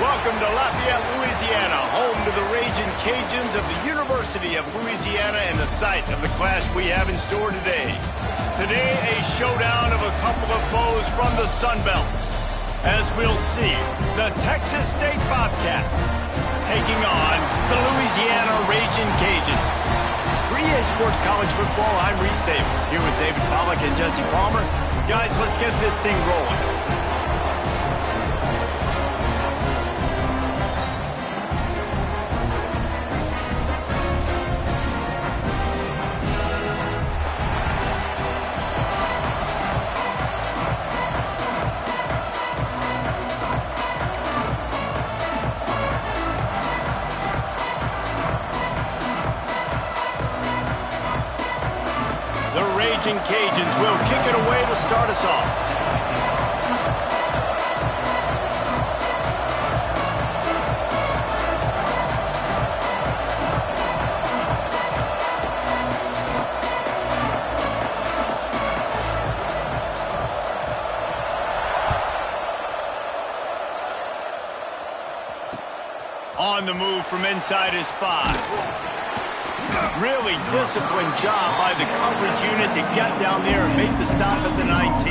Welcome to Lafayette, Louisiana, home to the Raging Cajuns of the University of Louisiana and the site of the clash we have in store today. Today, a showdown of a couple of foes from the Sun Belt. As we'll see, the Texas State Bobcats taking on the Louisiana Raging Cajuns. For EA Sports College Football, I'm Reese Davis, here with David Pollack and Jesse Palmer. Guys, let's get this thing rolling. Cajuns will kick it away to start us off. On the move from inside his 5. Really disciplined job by the coverage unit to get down there and make the stop at the 19.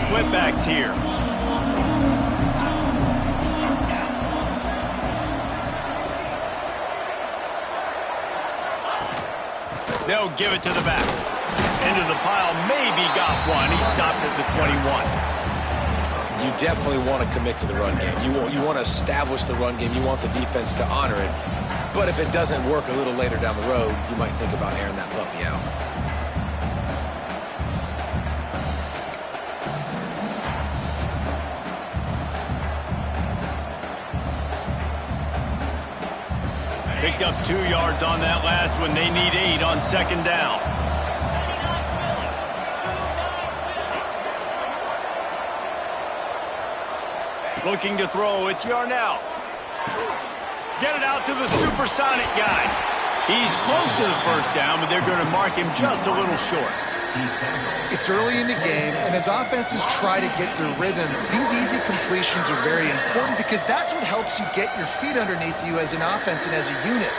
Split backs here. They'll give it to the back. Into the pile, maybe got one. He stopped at the 21. You definitely want to commit to the run game. You want to establish the run game. You want the defense to honor it. But if it doesn't work a little later down the road, you might think about airing that puppy out. Picked up 2 yards on that last one. They need 8 on second down. Looking to throw, it's Yarnell. Get it out to the supersonic guy. He's close to the first down, but they're going to mark him just a little short. It's early in the game, and as offenses try to get their rhythm, these easy completions are very important because that's what helps you get your feet underneath you as an offense and as a unit.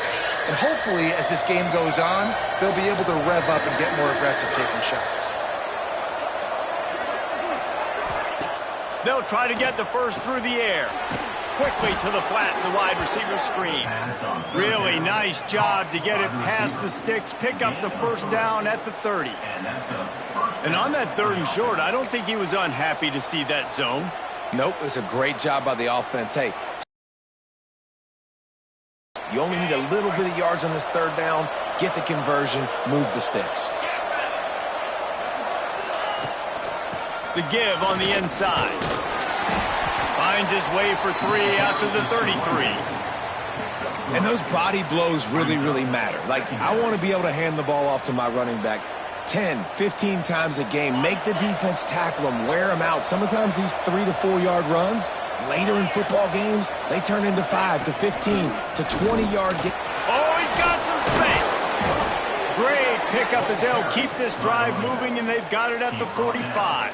And hopefully, as this game goes on, they'll be able to rev up and get more aggressive taking shots. They'll try to get the first through the air. Quickly to the flat in the wide receiver screen. Really nice job to get it past the sticks, pick up the first down at the 30. And on that 3rd and short, I don't think he was unhappy to see that zone. Nope, it was a great job by the offense. Hey, you only need a little bit of yards on this 3rd down, get the conversion, move the sticks. The give on the inside. Finds his way for 3 out to the 33. And those body blows really, really matter. Like, I want to be able to hand the ball off to my running back 10, 15 times a game. Make the defense tackle them, wear them out. Sometimes these 3 to 4 yard runs, later in football games, they turn into 5 to 15 to 20 yard games. Oh, he's got some space. Great pickup as they'll keep this drive moving, and they've got it at the 45.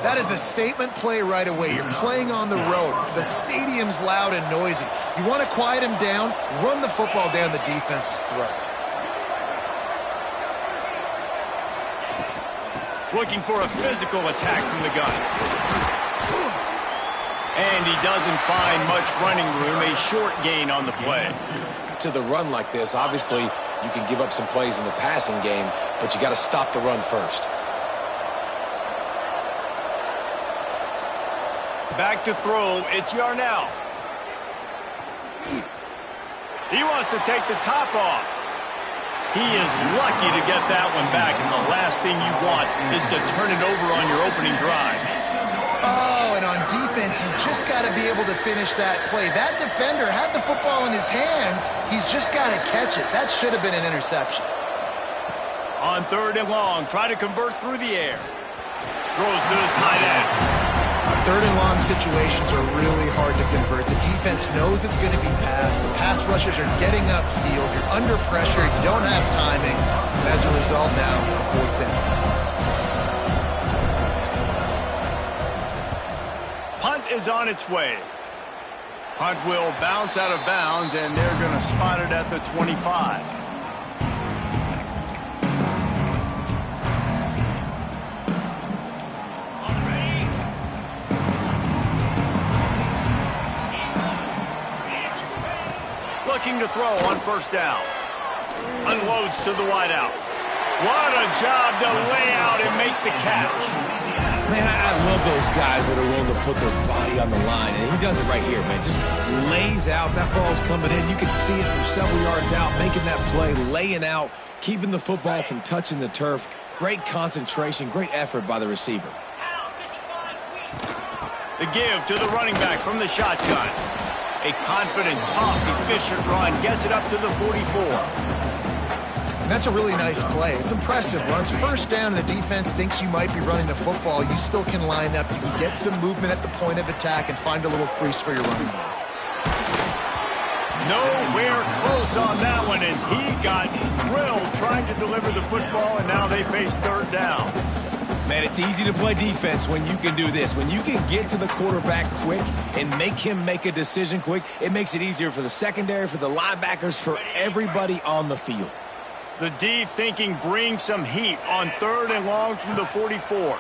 That is a statement play right away. You're playing on the road. The stadium's loud and noisy. You want to quiet him down, run the football down the defense's throat. Looking for a physical attack from the gun. And he doesn't find much running room, a short gain on the play. To the run like this, obviously, you can give up some plays in the passing game, but you got to stop the run first. Back to throw, it's Yarnell. He wants to take the top off. He is lucky to get that one back, and the last thing you want is to turn it over on your opening drive. Oh, and on defense, you just got to be able to finish that play. That defender had the football in his hands. He's just got to catch it. That should have been an interception. On 3rd and long, try to convert through the air. Throws to the tight end. Third and long situations are really hard to convert. The defense knows it's going to be passed. The pass rushers are getting upfield. You're under pressure. You don't have timing. And as a result now, fourth down. Punt is on its way. Punt will bounce out of bounds, and they're going to spot it at the 25. Looking to throw on first down. Unloads to the wideout. What a job to lay out and make the catch. Man, I love those guys that are willing to put their body on the line, and he does it right here, man. Just lays out. That ball's coming in. You can see it from several yards out, making that play, laying out, keeping the football from touching the turf. Great concentration, great effort by the receiver. The give to the running back from the shotgun. A confident, tough, efficient run gets it up to the 44. That's a really nice play. It's impressive. When it's first down and the defense thinks you might be running the football, you still can line up. You can get some movement at the point of attack and find a little crease for your running back. Nowhere close on that one as he got drilled trying to deliver the football, and now they face third down. Man, it's easy to play defense when you can do this. When you can get to the quarterback quick and make him make a decision quick, it makes it easier for the secondary, for the linebackers, for everybody on the field. The D thinking bring some heat on third and long from the 44.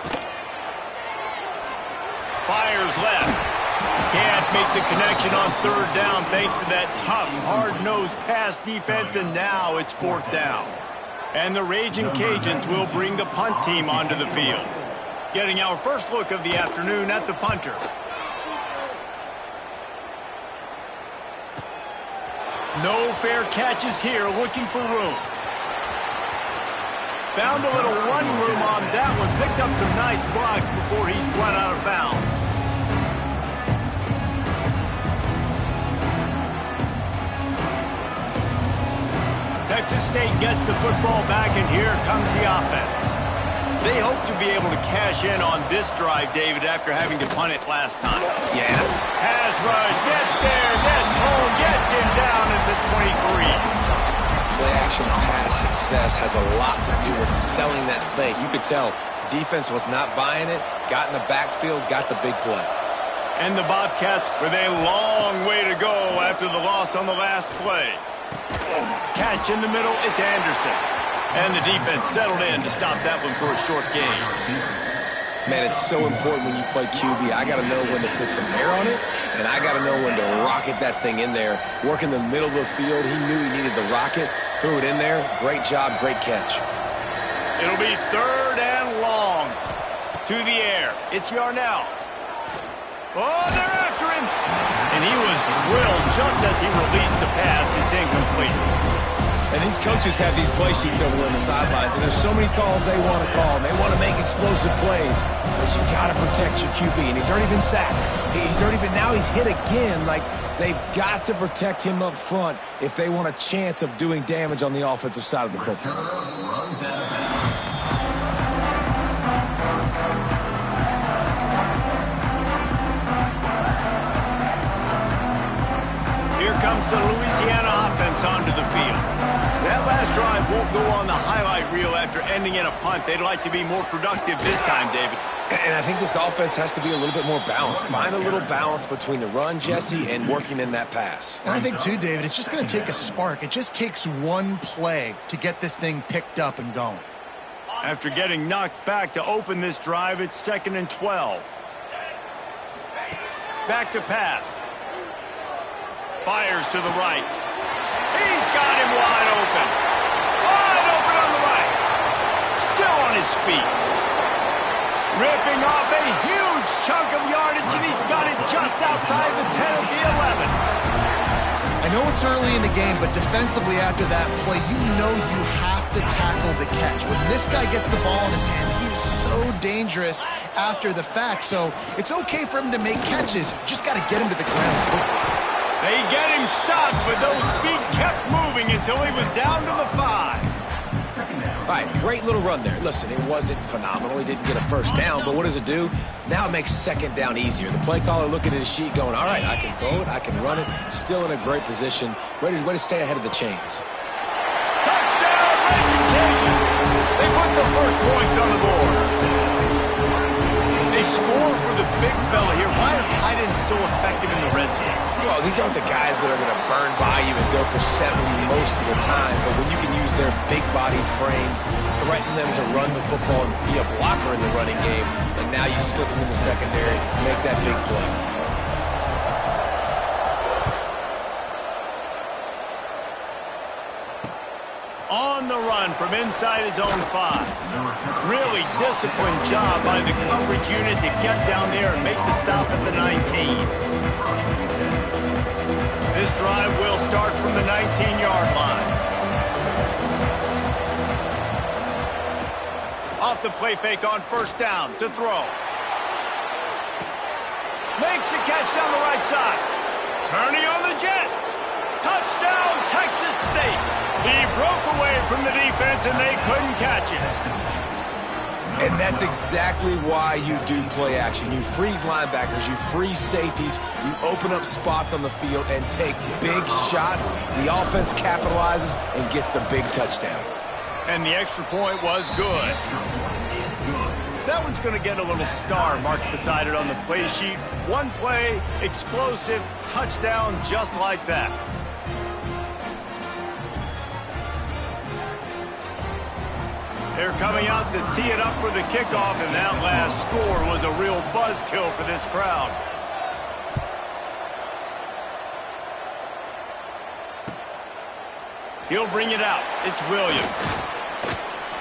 Fires left. Can't make the connection on third down thanks to that tough, hard-nosed pass defense, and now it's fourth down. And the Raging Cajuns will bring the punt team onto the field. Getting our first look of the afternoon at the punter. No fair catches here, looking for room. Found a little run room on that one. Picked up some nice blocks before he's run out of bounds. Texas State gets the football back, and here comes the offense. They hope to be able to cash in on this drive, David, after having to punt it last time. Yeah. Pass rush, gets there, gets home, gets him down at the 23. Play-action pass success has a lot to do with selling that fake. You could tell defense was not buying it, got in the backfield, got the big play. And the Bobcats with a long way to go after the loss on the last play. Catch in the middle, it's Anderson. And the defense settled in to stop that one for a short gain. Man, it's so important when you play QB. I got to know when to put some air on it, and I got to know when to rocket that thing in there. Work in the middle of the field. He knew he needed the rocket. Threw it in there. Great job, great catch. It'll be third and long. To the air. It's Yarnell. Oh, they're after him. And he was drilled just as he released the pass. It's incomplete. And these coaches have these play sheets over on the sidelines, and there's so many calls they want to call, and they want to make explosive plays, but you got to protect your QB, and he's already been sacked. Now he's hit again. Like, they've got to protect him up front if they want a chance of doing damage on the offensive side of the football. Here comes the Louisiana offense onto the field. That last drive won't go on the highlight reel after ending in a punt. They'd like to be more productive this time, David. And I think this offense has to be a little bit more balanced. Find a little balance between the run, Jesse, and working in that pass. And I think, too, David, it's just going to take a spark. It just takes one play to get this thing picked up and going. After getting knocked back to open this drive, it's 2nd and 12. Back to pass. Fires to the right. He's got him wide open. Wide open on the right. Still on his feet. Ripping off a huge chunk of yardage, and he's got it just outside the 10 of the 11. I know it's early in the game, but defensively after that play, you know you have to tackle the catch. When this guy gets the ball in his hands, he is so dangerous after the fact. So it's okay for him to make catches. Just got to get him to the ground quickly. They get him stopped, but those feet kept moving until he was down to the 5. All right, great little run there. Listen, it wasn't phenomenal. He didn't get a first down, but what does it do? Now it makes second down easier. The play caller looking at his sheet going, all right, I can throw it, I can run it, still in a great position, ready to stay ahead of the chains. Touchdown, Raging Cajuns! They put the first points on the board. They score for the big fella here. Why are tight ends so effective in the red zone? Well, these aren't the guys that are going to burn by you and go for 70 most of the time, but when you can use their big-bodied frames, threaten them to run the football and be a blocker in the running game, and now you slip them in the secondary, make that big play. On the run from inside his own 5. Really disciplined job by the coverage unit to get down there and make the stop at the 19. This drive will start from the 19-yard line. Off the play fake on first down to throw. Makes the catch down the right side. Turning on the Jets. Touchdown, Texas State. He broke away from the defense, and they couldn't catch it. And that's exactly why you do play action. You freeze linebackers, you freeze safeties, you open up spots on the field and take big shots. The offense capitalizes and gets the big touchdown. And the extra point was good. That one's going to get a little star marked beside it on the play sheet. One play, explosive, touchdown just like that. They're coming out to tee it up for the kickoff, and that last score was a real buzzkill for this crowd. He'll bring it out. It's Williams.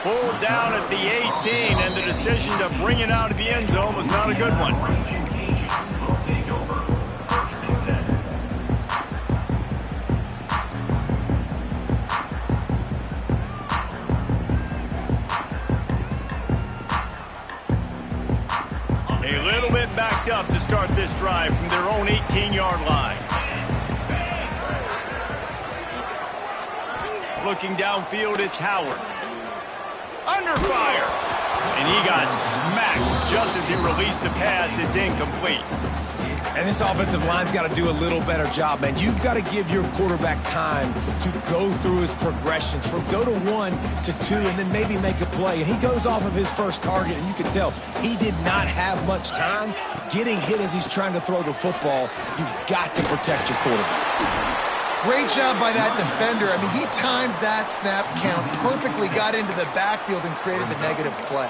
Pulled down at the 18, and the decision to bring it out of the end zone was not a good one. A little bit backed up to start this drive from their own 18-yard line. Looking downfield, it's Howard. Under fire. And he got smacked just as he released the pass. It's incomplete. And this offensive line's got to do a little better job, man. You've got to give your quarterback time to go through his progressions from go to 1 to 2 and then maybe make a play. And he goes off of his first target, and you can tell he did not have much time getting hit as he's trying to throw the football. You've got to protect your quarterback. Great job by that defender. I mean, he timed that snap count perfectly, got into the backfield and created the negative play.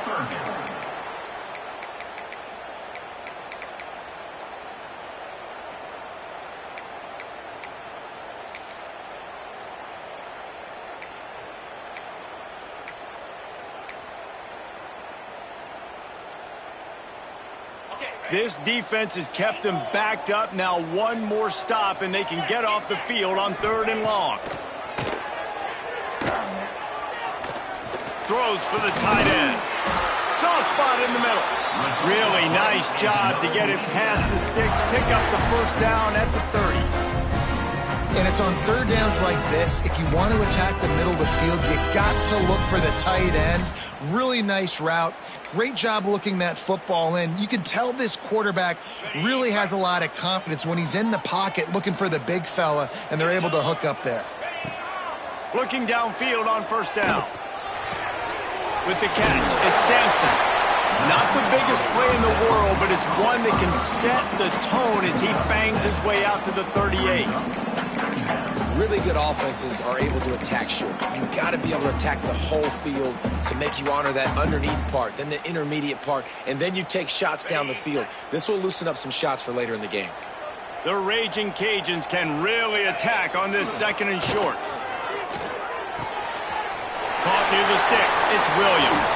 This defense has kept them backed up. Now one more stop, and they can get off the field on 3rd and long. Throws for the tight end. Soft spot in the middle. Really nice job to get it past the sticks, pick up the first down at the 30. And it's on 3rd downs like this. If you want to attack the middle of the field, you got to look for the tight end. Really nice route. Great job looking that football in. You can tell this quarterback really has a lot of confidence when he's in the pocket looking for the big fella, and they're able to hook up there. Looking downfield on first down. With the catch, it's Sampson. Not the biggest play in the world, but it's one that can set the tone as he bangs his way out to the 38. Really good offenses are able to attack short. You've got to be able to attack the whole field to make you honor that underneath part, then the intermediate part, and then you take shots down the field. This will loosen up some shots for later in the game. The Raging Cajuns can really attack on this 2nd and short. Caught near the sticks. It's Williams.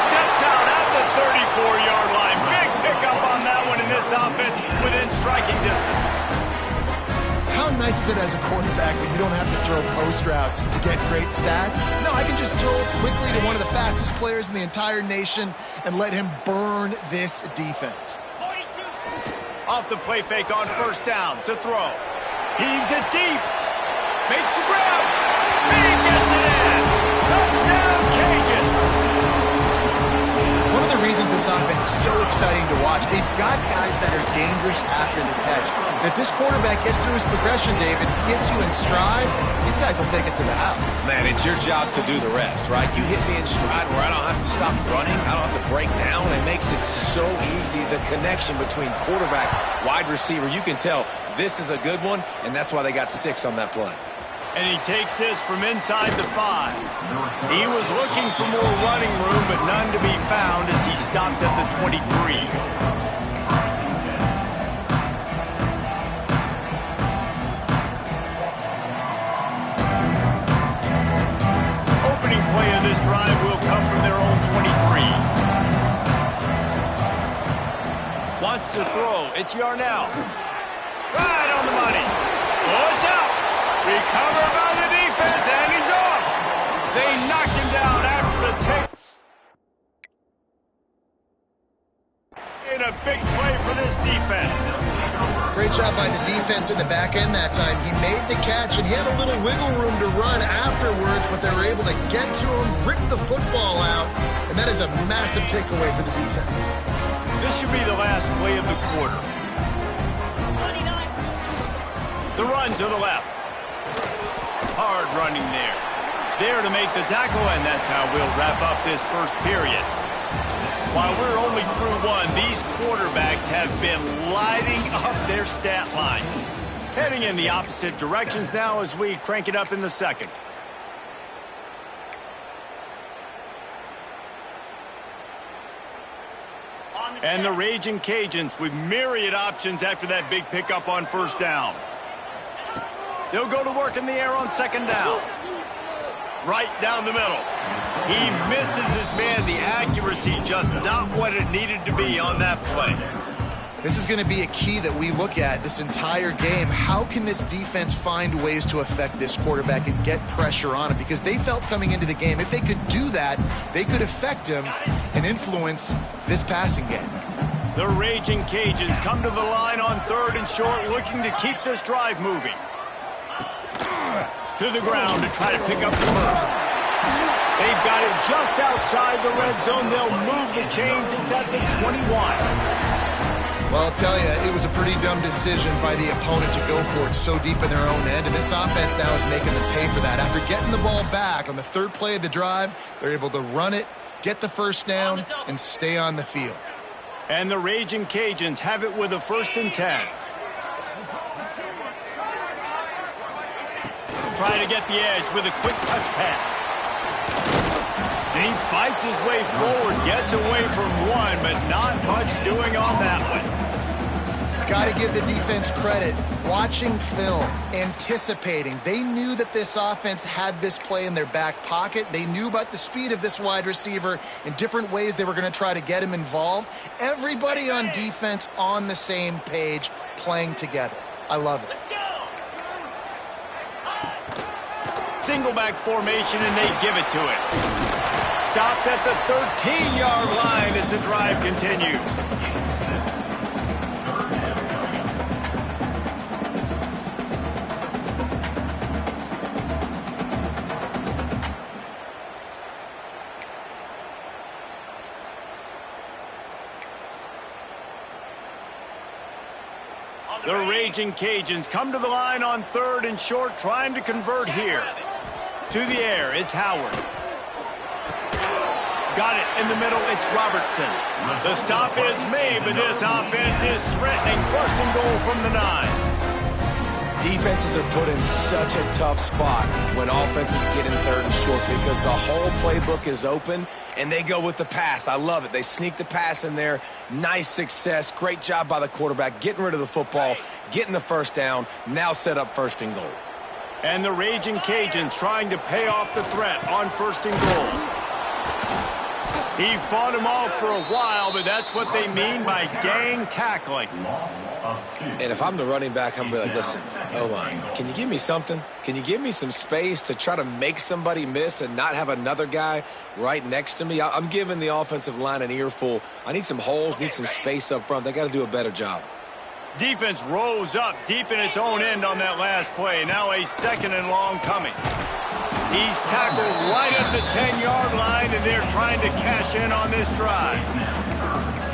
Steps out at the 34-yard line. Big pickup on that one in this offense within striking distance. How nice is it as a quarterback when you don't have to throw post routes to get great stats? No, I can just throw it quickly to one of the fastest players in the entire nation and let him burn this defense. Off the play fake on first down to throw. Heaves it deep. Makes the grab. And he gets it in. Touchdown, offense is so exciting to watch. They've got guys that are dangerous after the catch. And if this quarterback gets through his progression, David, hits you in stride, these guys will take it to the house. Man, it's your job to do the rest, right? You hit me in stride where I don't have to stop running. I don't have to break down. It makes it so easy. The connection between quarterback, wide receiver, you can tell this is a good one, and that's why they got 6 on that play. And he takes this from inside the 5. He was looking for more running room, but none to be found as he stopped at the 23. Opening play of this drive will come from their own 23. Wants to throw. It's Yarnell. Right on the money. Oh, it's out. Recovered by the defense, and he's off. They knocked him down after the take. In a big play for this defense. Great job by the defense in the back end that time. He made the catch, and he had a little wiggle room to run afterwards, but they were able to get to him, rip the football out, and that is a massive takeaway for the defense. This should be the last play of the quarter. The run to the left. Hard running there. There to make the tackle, and that's how we'll wrap up this first period. While we're only through one, these quarterbacks have been lighting up their stat line. Heading in the opposite directions now as we crank it up in the second. And the Raging Cajuns with myriad options after that big pickup on first down. They'll go to work in the air on second down. Right down the middle. He misses his man. The accuracy just not what it needed to be on that play. This is going to be a key that we look at this entire game. How can this defense find ways to affect this quarterback and get pressure on him? Because they felt coming into the game, if they could do that, they could affect him and influence this passing game. The Raging Cajuns come to the line on 3rd and short, looking to keep this drive moving. To the ground to try to pick up the first. They've got it just outside the red zone. They'll move the chains. It's at the 21. Well, I'll tell you, it was a pretty dumb decision by the opponent to go for it so deep in their own end, and this offense now is making them pay for that. After getting the ball back on the 3rd play of the drive, they're able to run it, get the first down, and stay on the field. And the Raging Cajuns have it with a 1st and 10. Trying to get the edge with a quick touch pass. And he fights his way forward, gets away from one, but not much doing on that one. Got to give the defense credit. Watching film, anticipating. They knew that this offense had this play in their back pocket. They knew about the speed of this wide receiver in different ways they were going to try to get him involved. Everybody on defense on the same page, playing together. I love it. Single back formation, and they give it to it. Stopped at the 13-yard line as the drive continues. The Raging Cajuns come to the line on 3rd and short, trying to convert here. To the air, it's Howard. Got it in the middle, it's Robertson. The stop is made, but this offense is threatening 1st and goal from the 9. Defenses are put in such a tough spot when offenses get in 3rd and short because the whole playbook is open and they go with the pass. I love it. They sneak the pass in there. Nice success. Great job by the quarterback getting rid of the football, getting the first down, now set up 1st and goal. And the Raging Cajuns trying to pay off the threat on 1st and goal. He fought him off for a while, but that's what they mean by gang tackling. And if I'm the running back, I'm going to be like, listen, O-line, can you give me something? Can you give me some space to try to make somebody miss and not have another guy right next to me? I'm giving the offensive line an earful. I need some holes, need some space up front. They got to do a better job. Defense rose up deep in its own end on that last play. Now a 2nd and long coming. He's tackled right at the 10-yard line, and they're trying to cash in on this drive.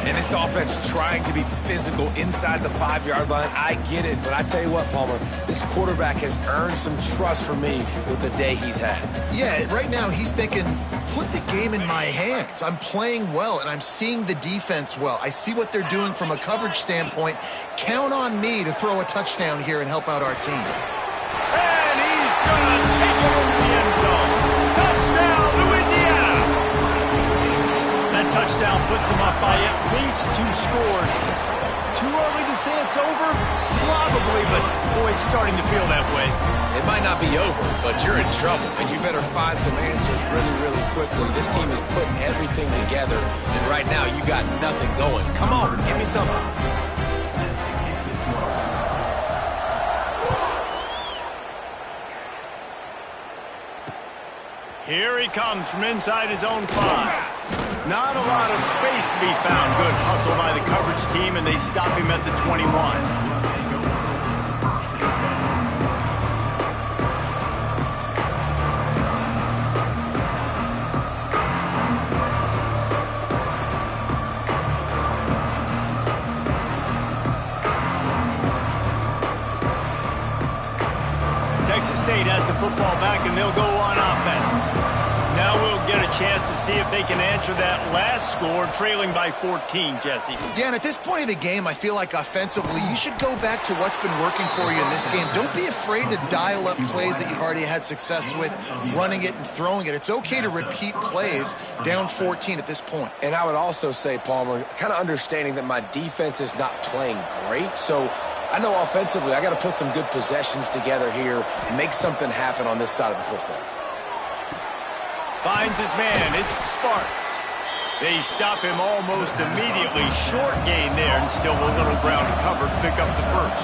And this offense trying to be physical inside the 5-yard line, I get it. But I tell you what, Palmer, this quarterback has earned some trust from me with the day he's had. Yeah, right now he's thinking, put the game in my hands. I'm playing well, and I'm seeing the defense well. I see what they're doing from a coverage standpoint. Count on me to throw a touchdown here and help out our team. And he's going to take it into the end zone. Touchdown, Louisiana! That touchdown puts them up by at least 2 scores. Too early to say it's over? Probably, but boy, it's starting to feel that way. It might not be over, but you're in trouble, and you better find some answers really, really quickly. This team is putting everything together, and right now you got nothing going. Come on, give me something. Here he comes from inside his own 5. Not a lot of space to be found. Good hustle by the coverage team, and they stop him at the 21. Texas State has the football back, and they'll go on offense. Now we'll get a chance to see if they can answer that last score, trailing by 14, Jesse. Yeah, and at this point of the game, I feel like offensively, you should go back to what's been working for you in this game. Don't be afraid to dial up plays that you've already had success with, running it and throwing it. It's okay to repeat plays down 14 at this point. And I would also say, Palmer, kind of understanding that my defense is not playing great, so I know offensively I got to put some good possessions together here, make something happen on this side of the football. Finds his man. It's Sparks. They stop him almost immediately. Short gain there, and still a little ground to cover to pick up the first.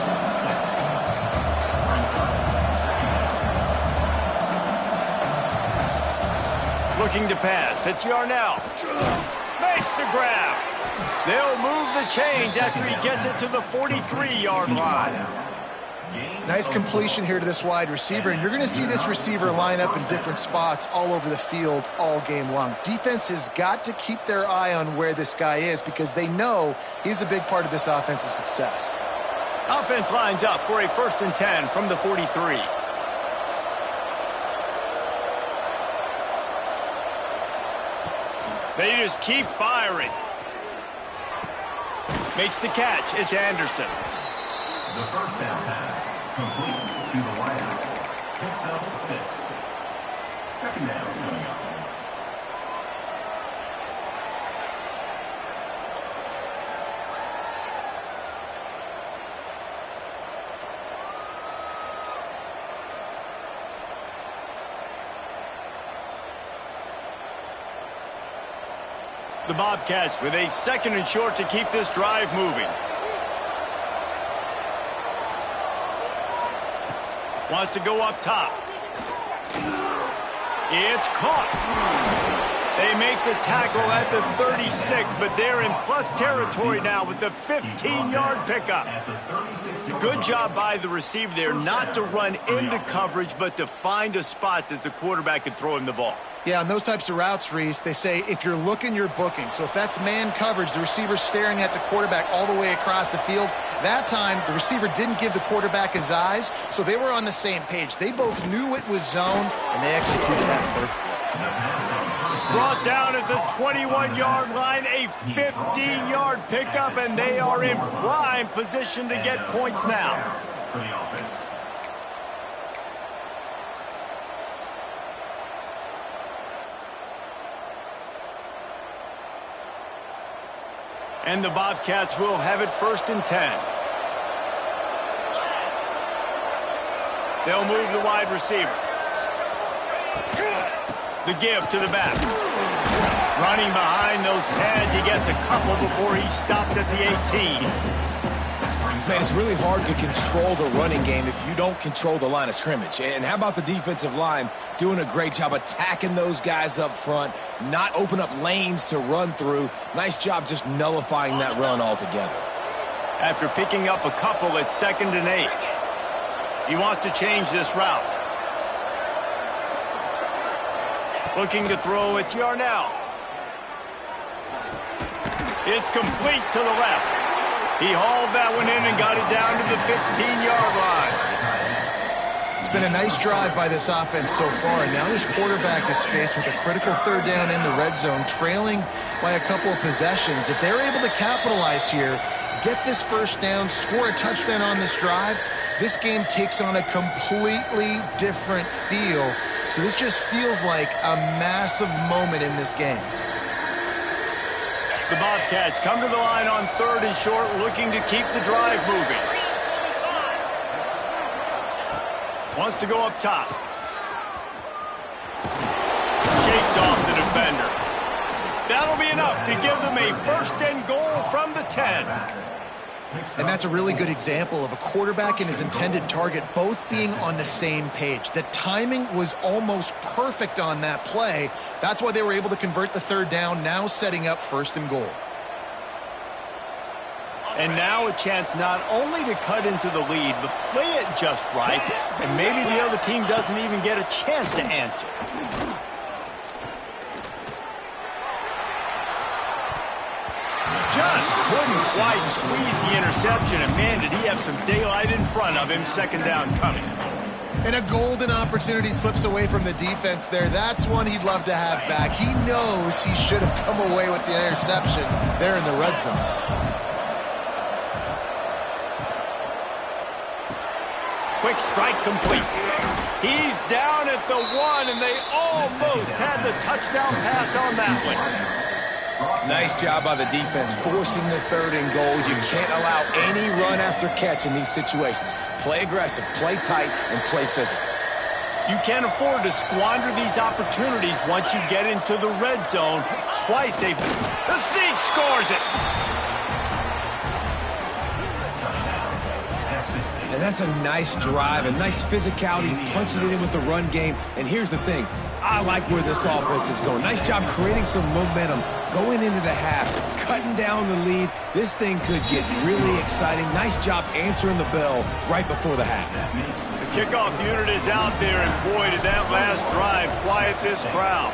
Looking to pass. It's Yarnell. Makes the grab. They'll move the chains after he gets it to the 43-yard line. Nice completion here to this wide receiver, and you're going to see this receiver line up in different spots all over the field all game long. Defense has got to keep their eye on where this guy is because they know he's a big part of this offense's success. Offense lines up for a 1st and 10 from the 43. They just keep firing. Makes the catch. It's Anderson. The first down pass, complete to the wideout. Picks up 6. 2nd down coming up. The Bobcats with a 2nd and short to keep this drive moving. Wants to go up top. It's caught. They make the tackle at the 36, but they're in plus territory now with the 15-yard pickup. Good job by the receiver there not to run into coverage, but to find a spot that the quarterback could throw him the ball. Yeah, on those types of routes, Reese, they say if you're looking, you're booking. So if that's man coverage, the receiver's staring at the quarterback all the way across the field. That time, the receiver didn't give the quarterback his eyes, so they were on the same page. They both knew it was zone, and they executed that perfectly. Brought down at the 21-yard line, a 15-yard pickup, and they are in prime position to get points now. For the offense. And the Bobcats will have it 1st and 10. They'll move the wide receiver. The give to the back. Running behind those pads, he gets a couple before he stopped at the 18. Man, it's really hard to control the running game if you don't control the line of scrimmage. And how about the defensive line doing a great job attacking those guys up front, not open up lanes to run through. Nice job just nullifying that run altogether. After picking up a couple at 2nd and 8. He wants to change this route. Looking to throw, it's Yarnell. It's complete to the left. He hauled that one in and got it down to the 15-yard line. It's been a nice drive by this offense so far, and now this quarterback is faced with a critical third down in the red zone, trailing by a couple of possessions. If they're able to capitalize here, get this first down, score a touchdown on this drive, this game takes on a completely different feel. So this just feels like a massive moment in this game. The Bobcats come to the line on 3rd and short, looking to keep the drive moving. Wants to go up top. Shakes off the defender. That'll be enough to give them a 1st and goal from the 10. And that's a really good example of a quarterback and his intended target both being on the same page. The timing was almost perfect on that play. That's why they were able to convert the 3rd down, now setting up 1st and goal. And now a chance not only to cut into the lead, but play it just right, and maybe the other team doesn't even get a chance to answer. Just couldn't quite squeeze the interception, and man, did he have some daylight in front of him. 2nd down coming. And a golden opportunity slips away from the defense there. That's one he'd love to have back. He knows he should have come away with the interception there in the red zone. Quick strike complete. He's down at the 1, and they almost had the touchdown pass on that one. Nice job by the defense forcing the 3rd and goal. You can't allow any run after catch in these situations. Play aggressive, play tight, and play physical. You can't afford to squander these opportunities once you get into the red zone. Twice they've been. The Sneak scores it. And that's a nice drive, a nice physicality, punching it in with the run game. And here's the thing. I like where this offense is going. Nice job creating some momentum, going into the half, cutting down the lead. This thing could get really exciting. Nice job answering the bell right before the half. The kickoff unit is out there, and boy, did that last drive quiet this crowd.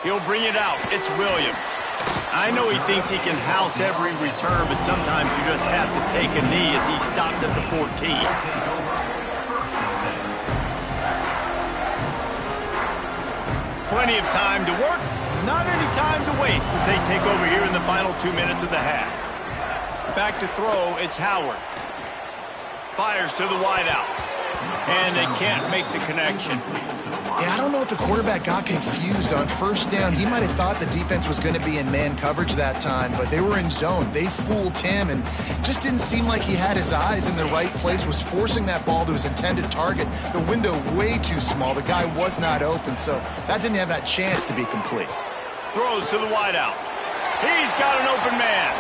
He'll bring it out. It's Williams. I know he thinks he can house every return, but sometimes you just have to take a knee as he stopped at the 14. Plenty of time to work, not any time to waste as they take over here in the final 2 minutes of the half. Back to throw, it's Howard. Fires to the wideout, and they can't make the connection. Yeah, I don't know if the quarterback got confused on 1st down. He might have thought the defense was going to be in man coverage that time, but they were in zone. They fooled him, and just didn't seem like he had his eyes in the right place, was forcing that ball to his intended target. The window way too small. The guy was not open, so that didn't have that chance to be complete. Throws to the wideout. He's got an open man.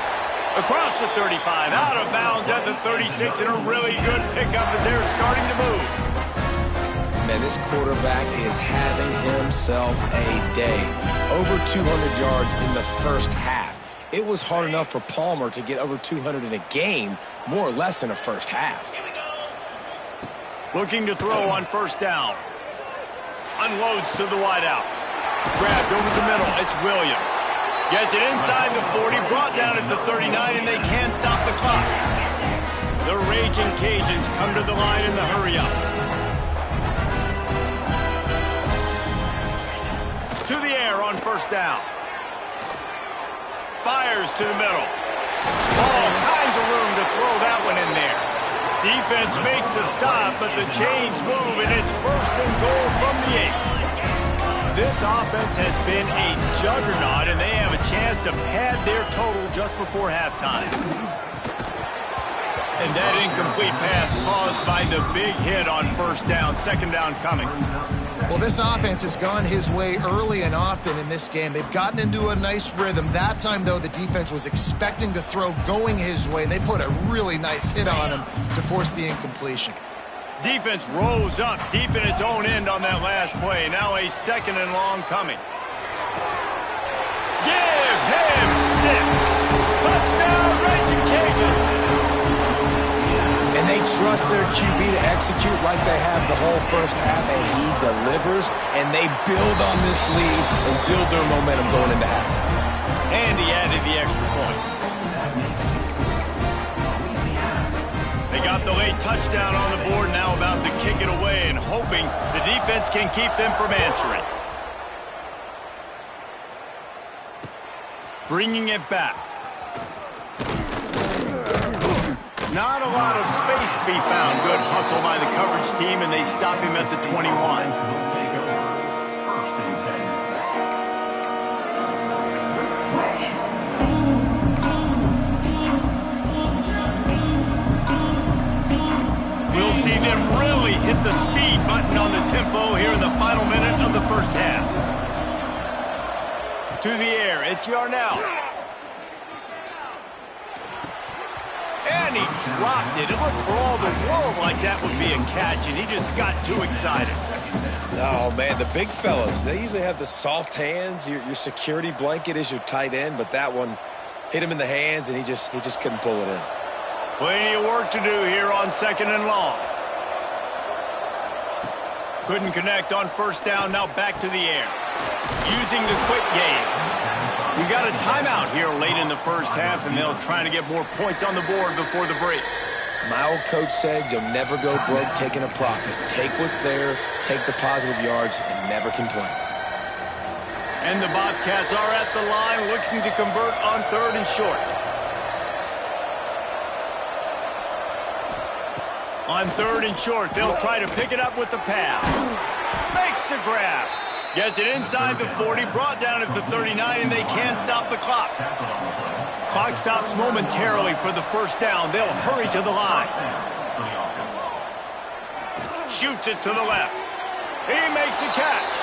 Across the 35, out of bounds at the 36, and a really good pickup as they're starting to move. Man, this quarterback is having himself a day. Over 200 yards in the 1st half. It was hard enough for Palmer to get over 200 in a game, more or less in a 1st half. Looking to throw on 1st down. Unloads to the wideout. Grabbed over the middle. It's Williams. Gets it inside the 40, brought down at the 39, and they can't stop the clock. The Raging Cajuns come to the line in the hurry-up. To the air on 1st down. Fires to the middle. All kinds of room to throw that one in there. Defense makes a stop, but the chains move, and it's 1st and goal from the 8. This offense has been a juggernaut, and they have a chance to pad their total just before halftime. And that incomplete pass caused by the big hit on 1st down. 2nd down coming. Well, this offense has gone his way early and often in this game. They've gotten into a nice rhythm. That time, though, the defense was expecting to throw going his way, and they put a really nice hit on him to force the incompletion. Defense rose up deep in its own end on that last play. Now a 2nd and long coming. Give him 6. Touchdown, Raging Cajuns. And they trust their QB to execute like they have the whole first half, and he delivers, and they build on this lead and build their momentum going into halftime. And he added the extra point. They got the late touchdown on the board, now about to kick it away and hoping the defense can keep them from answering. Bringing it back. Not a lot of space to be found. Good hustle by the coverage team, and they stop him at the 21. We'll see them really hit the speed button on the tempo here in the final minute of the first half. To the air, it's Yarnell. And he dropped it. It looked for all the world like that would be a catch, and he just got too excited. Oh, man, the big fellas, they usually have the soft hands. Your security blanket is your tight end, but that one hit him in the hands, and he just couldn't pull it in. Plenty of work to do here on 2nd and long. Couldn't connect on first down, now back to the air. Using the quick game. We got a timeout here late in the first half, and they'll try to get more points on the board before the break. My old coach said you'll never go broke taking a profit. Take what's there, take the positive yards, and never complain. And the Bobcats are at the line looking to convert on 3rd and short. On 3rd and short, they'll try to pick it up with the pass. Makes the grab. Gets it inside the 40, brought down at the 39, and they can't stop the clock. Clock stops momentarily for the first down. They'll hurry to the line. Shoots it to the left. He makes a catch.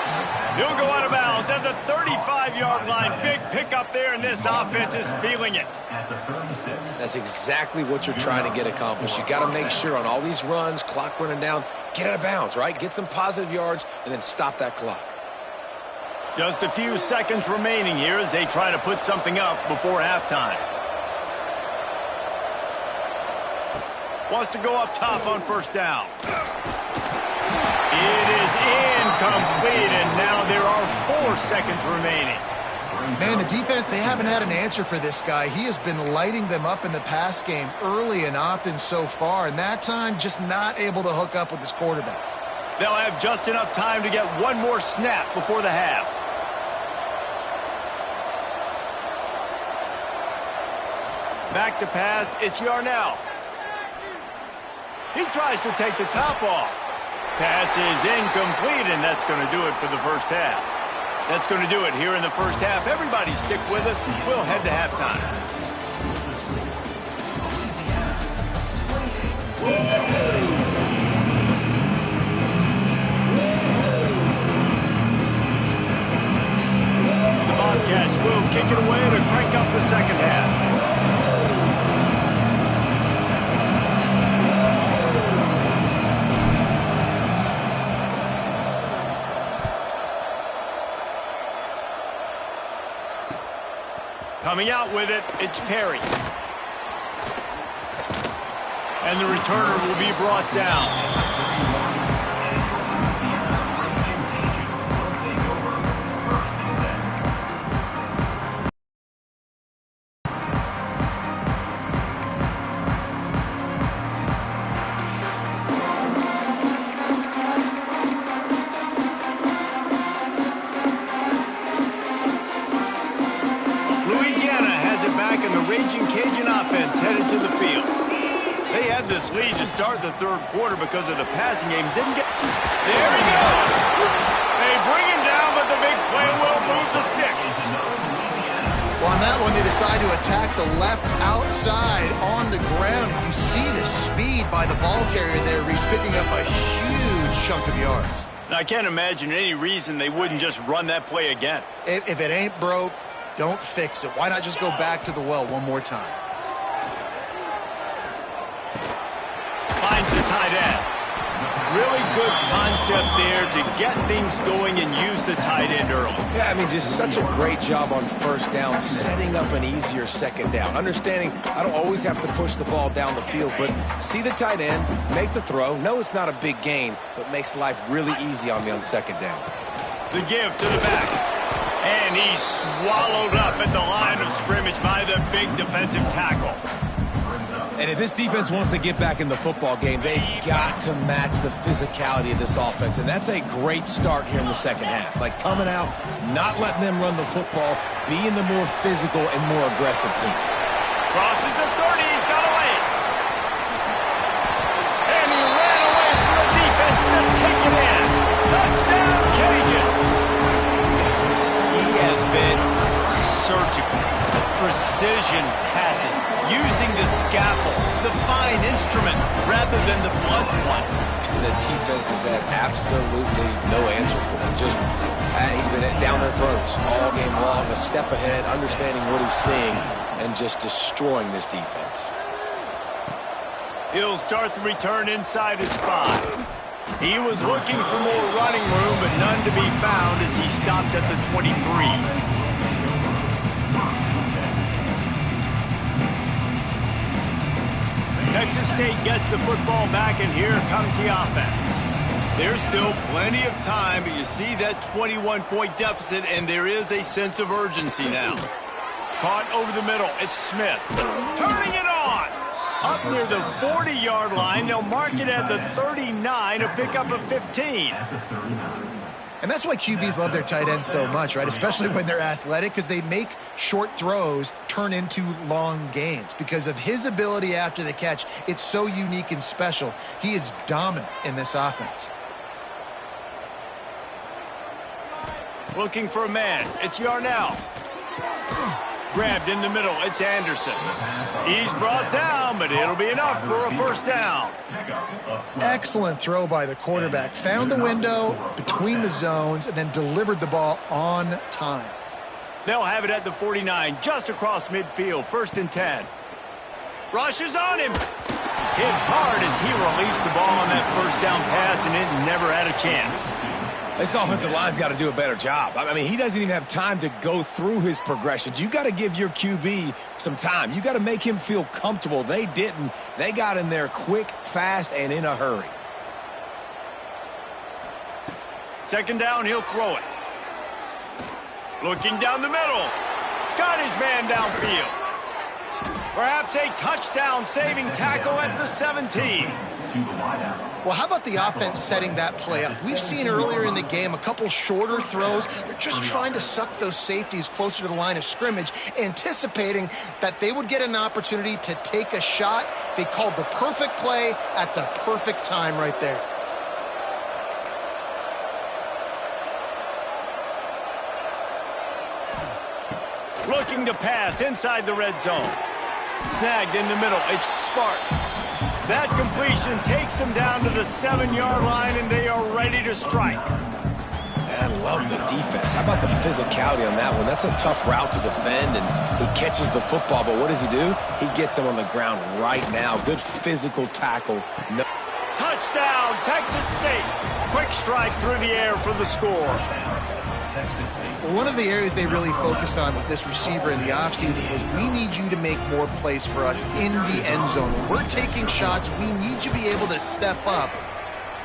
He'll go out of bounds at the 35-yard line. Big pickup there, and this offense is feeling it. That's exactly what you're trying to get accomplished. You got to make sure on all these runs, clock running down, get out of bounds, right? Get some positive yards, and then stop that clock. Just a few seconds remaining here as they try to put something up before halftime. Wants to go up top on first down. It is incomplete, and now there are 4 seconds remaining. Man, the defense, they haven't had an answer for this guy. He has been lighting them up in the pass game early and often so far, and that time just not able to hook up with his quarterback. They'll have just enough time to get one more snap before the half. Back to pass, it's Yarnell. He tries to take the top off. Pass is incomplete, and that's going to do it for the first half. That's going to do it here in the first half. Everybody stick with us. We'll head to halftime. The Bobcats will kick it away to crank up the second half. Coming out with it, it's Perry. And the returner will be brought down. This lead to start the third quarter because of the passing game. Didn't get... There he goes! They bring him down, but the big play will move the sticks. Well, on that one, they decide to attack the left outside on the ground. You see the speed by the ball carrier there. He's picking up a huge chunk of yards. Now, I can't imagine any reason they wouldn't just run that play again. If it ain't broke, don't fix it. Why not just go back to the well one more time? Finds the tight end. really good concept there to get things going and use the tight end early. Yeah, I mean, just such a great job on first down, setting up an easier second down. Understanding I don't always have to push the ball down the field, but see the tight end, make the throw. No, it's not a big gain, but makes life really easy on me on second down. The give to the back. And he's swallowed up at the line of scrimmage by the big defensive tackle. And if this defense wants to get back in the football game, they've got to match the physicality of this offense. And that's a great start here in the second half. Like coming out, not letting them run the football, being the more physical and more aggressive team. Crosses the 30, he's got away. And he ran away from the defense to take it in. Touchdown, Cajuns. He has been surgical. Precision passes, using the scalpel, the fine instrument, rather than the blunt one. And the defense has had absolutely no answer for him. Just, he's been down their throats all game long, a step ahead, understanding what he's seeing, and just destroying this defense. He'll start the return inside his 5. He was looking for more running room, but none to be found as he stopped at the 23. Texas State gets the football back, and here comes the offense. There's still plenty of time, but you see that 21-point deficit, and there is a sense of urgency now. Caught over the middle. It's Smith. Turning it on. Up near the 40-yard line. They'll mark it at the 39, a pickup of 15. And that's why QBs love their tight ends so much, right? Especially when they're athletic, because they make short throws turn into long gains. Because of his ability after the catch, it's so unique and special. He is dominant in this offense. Looking for a man. It's Yarnell. Grabbed in the middle. It's Anderson. He's brought down, but it'll be enough for a first down. Excellent throw by the quarterback. Found the window between the zones and then delivered the ball on time. They'll have it at the 49, just across midfield. 1st and 10. Rushes on him. Hit hard as he released the ball on that first down pass, and it never had a chance. This offensive line's got to do a better job. I mean, he doesn't even have time to go through his progressions. You got to give your QB some time. You got to make him feel comfortable. They didn't. They got in there quick, fast, and in a hurry. 2nd down, he'll throw it. Looking down the middle. Got his man downfield. Perhaps a touchdown-saving tackle at the 17. Well, how about the offense setting that play up? We've seen earlier in the game a couple shorter throws. They're just trying to suck those safeties closer to the line of scrimmage, anticipating that they would get an opportunity to take a shot. They called the perfect play at the perfect time right there. Looking to pass inside the red zone. Snagged in the middle. It's Sparks. That completion takes them down to the 7-yard line, and they are ready to strike. I love the defense. How about the physicality on that one? That's a tough route to defend, and he catches the football, but what does he do? He gets him on the ground right now. Good physical tackle. No. Touchdown, Texas State. Quick strike through the air for the score. Well, one of the areas they really focused on with this receiver in the offseason was we need you to make more plays for us in the end zone. When we're taking shots, we need you to be able to step up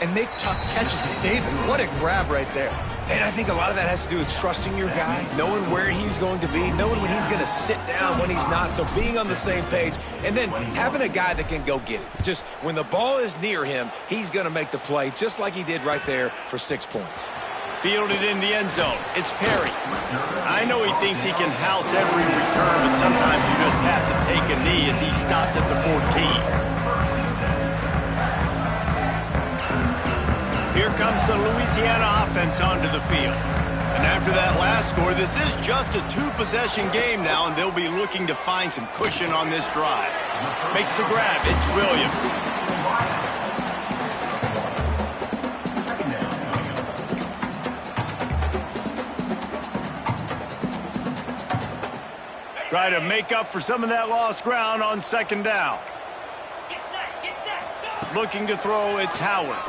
and make tough catches. And David, what a grab right there. And I think a lot of that has to do with trusting your guy, knowing where he's going to be, knowing when he's going to sit down, when he's not. So being on the same page, and then having a guy that can go get it. Just when the ball is near him, he's going to make the play, just like he did right there for 6 points. Fielded in the end zone. It's Perry. I know he thinks he can house every return, but sometimes you just have to take a knee as he stopped at the 14. Here comes the Louisiana offense onto the field. And after that last score, this is just a 2-possession game now, and they'll be looking to find some cushion on this drive. Makes the grab. It's Williams. Try to make up for some of that lost ground on 2nd down. Looking to throw, it's Howard.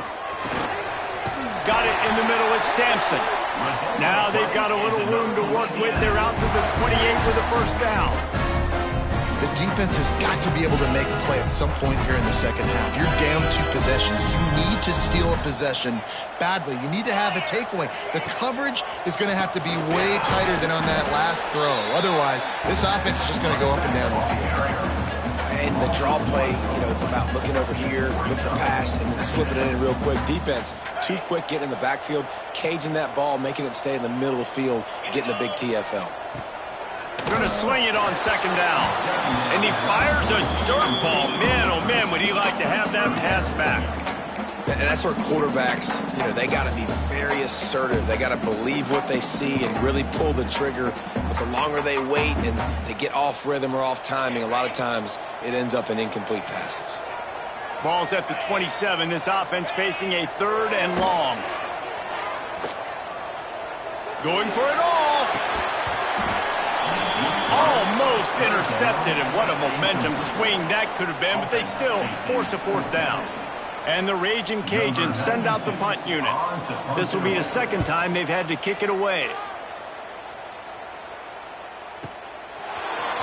Got it in the middle. It's Sampson. Now they've got a little room to work with. They're out to the 28 with a first down. The defense has got to be able to make a play at some point here in the second half. You're down 2 possessions. You need to steal a possession badly. You need to have a takeaway. The coverage is going to have to be way tighter than on that last throw. Otherwise, this offense is just going to go up and down the field. And the draw play, it's about looking over here, looking for a pass, and then slipping it in real quick. Defense, too quick getting in the backfield, caging that ball, making it stay in the middle of the field, getting the big TFL. Going to swing it on second down. And he fires a dirt ball. Man, oh man, would he like to have that pass back. And that's where quarterbacks, they got to be very assertive. They got to believe what they see and really pull the trigger. But the longer they wait and they get off rhythm or off timing, a lot of times it ends up in incomplete passes. Ball's at the 27. This offense facing a 3rd and long. Going for it all. Almost intercepted, and what a momentum swing that could have been, but they still force a 4th down. And the Raging Cajuns send out the punt unit. This will be the 2nd time they've had to kick it away.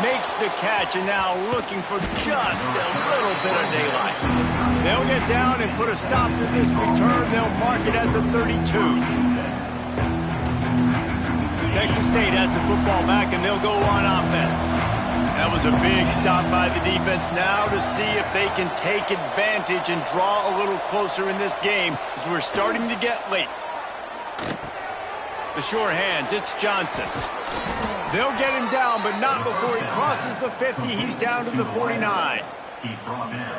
Makes the catch, and now looking for just a little bit of daylight. They'll get down and put a stop to this return. They'll mark it at the 32. Texas State has the football back, and they'll go on offense. That was a big stop by the defense. Now to see if they can take advantage and draw a little closer in this game as we're starting to get late. The sure hands, it's Johnson. They'll get him down, but not before he crosses the 50. He's down to the 49.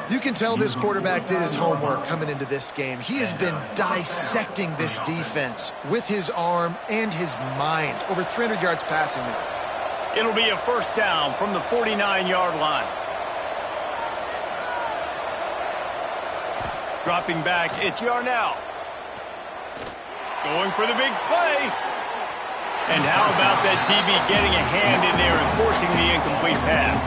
You can tell this quarterback did his homework coming into this game. He has been dissecting this defense with his arm and his mind. Over 300 yards passing now. It'll be a first down from the 49-yard line. Dropping back, it's Yarnell. Going for the big play. And how about that DB getting a hand in there and forcing the incomplete pass?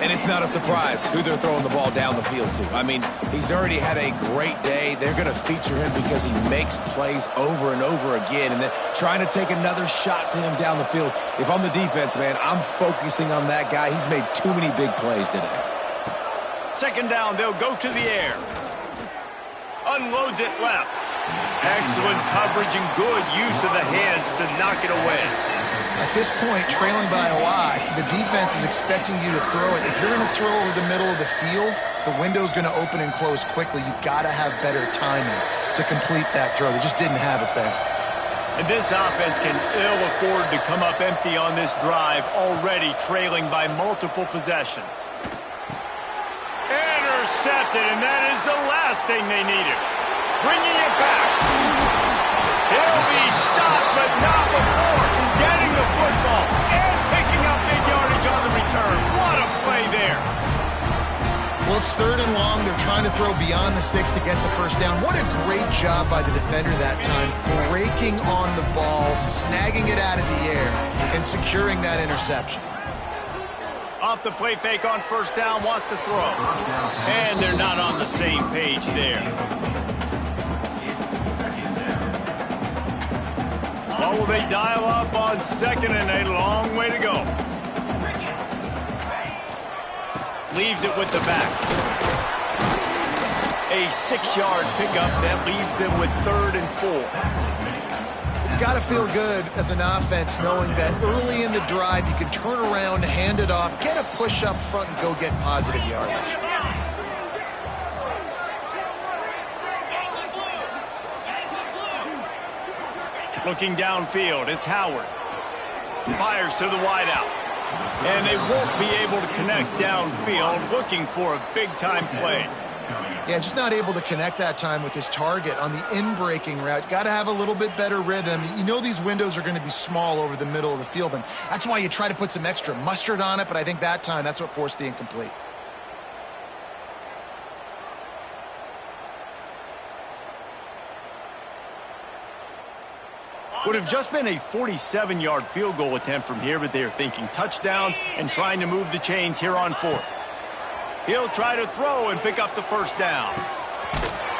And it's not a surprise who they're throwing the ball down the field to. I mean, he's already had a great day. They're going to feature him because he makes plays over and over again. And then trying to take another shot to him down the field. If I'm the defense, man, I'm focusing on that guy. He's made too many big plays today. 2nd down, they'll go to the air. Unloads it left. Excellent coverage and good use of the hands to knock it away. At this point, trailing by a lot, the defense is expecting you to throw it. If you're going to throw over the middle of the field, the window's going to open and close quickly. You've got to have better timing to complete that throw. They just didn't have it there. And this offense can ill afford to come up empty on this drive, already trailing by multiple possessions. Intercepted, and that is the last thing they needed. Bringing it back. He'll be stopped, but not before getting the football and picking up big yardage on the return. What a play there. Well, it's 3rd and long. They're trying to throw beyond the sticks to get the first down. What a great job by the defender that time, breaking on the ball, snagging it out of the air, and securing that interception. Off the play fake on first down, wants to throw. And they're not on the same page there. What will they dial up on 2nd and a long way to go? Leaves it with the back. A 6-yard pickup that leaves them with 3rd and 4. It's got to feel good as an offense knowing that early in the drive you can turn around, hand it off, get a push up front, and go get positive yardage. Looking downfield, it's Howard. Fires to the wideout. And they won't be able to connect downfield, looking for a big-time play. Yeah, just not able to connect that time with his target on the in-breaking route. Got to have a little bit better rhythm. You know these windows are going to be small over the middle of the field, and that's why you try to put some extra mustard on it, but I think that time that's what forced the incomplete. Would have just been a 47-yard field goal attempt from here, but they're thinking touchdowns and trying to move the chains here on 4th. He'll try to throw and pick up the first down.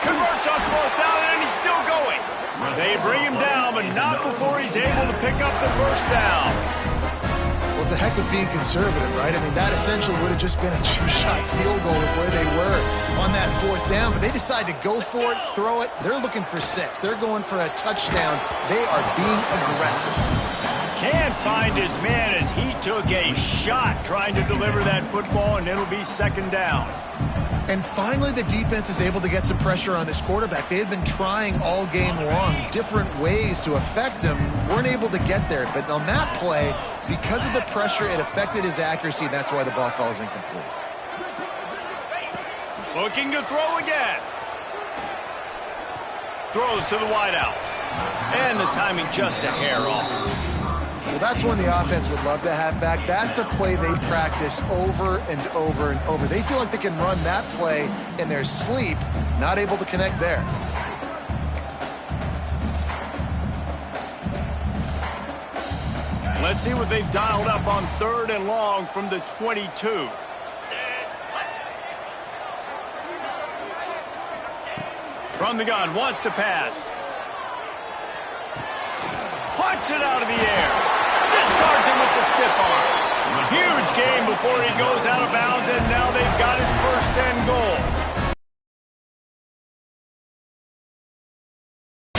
Converts on 4th They bring him down, but not before he's able to pick up the first down. Well, it's a heck of being conservative, right? I mean, that essentially would have just been a two-shot field goal with where they were on that fourth down, but they decide to go for it, throw it. They're looking for 6. They're going for a touchdown. They are being aggressive. Can't find his man as he took a shot trying to deliver that football, and it'll be second down. And finally, the defense is able to get some pressure on this quarterback. They had been trying all game long different ways to affect him. Weren't able to get there. But on that play, because of the pressure, it affected his accuracy. And that's why the ball falls incomplete. Looking to throw again. Throws to the wideout. And the timing just a hair off. Well, that's one the offense would love to have back. That's a play they practice over and over and over. They feel like they can run that play in their sleep, not able to connect there. Let's see what they've dialed up on 3rd and long from the 22. From the gun, wants to pass. Puts it out of the air. Discards him with the stiff arm. Huge game before he goes out of bounds, and now they've got it 1st and goal.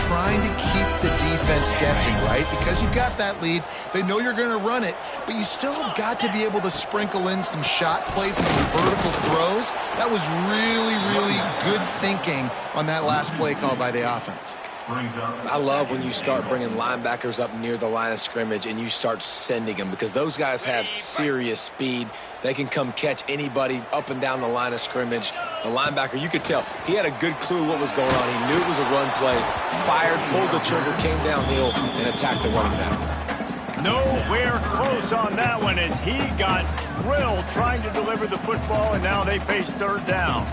Trying to keep the defense guessing, right? Because you've got that lead. They know you're going to run it, but you still have got to be able to sprinkle in some shot plays and some vertical throws. That was really, really good thinking on that last play call by the offense. I love when you start bringing linebackers up near the line of scrimmage and you start sending them, because those guys have serious speed. They can come catch anybody up and down the line of scrimmage. The linebacker, you could tell, he had a good clue what was going on. He knew it was a run play, fired, pulled the trigger, came downhill, and attacked the running back. Nowhere close on that one as he got drilled trying to deliver the football, and now they face 3rd down.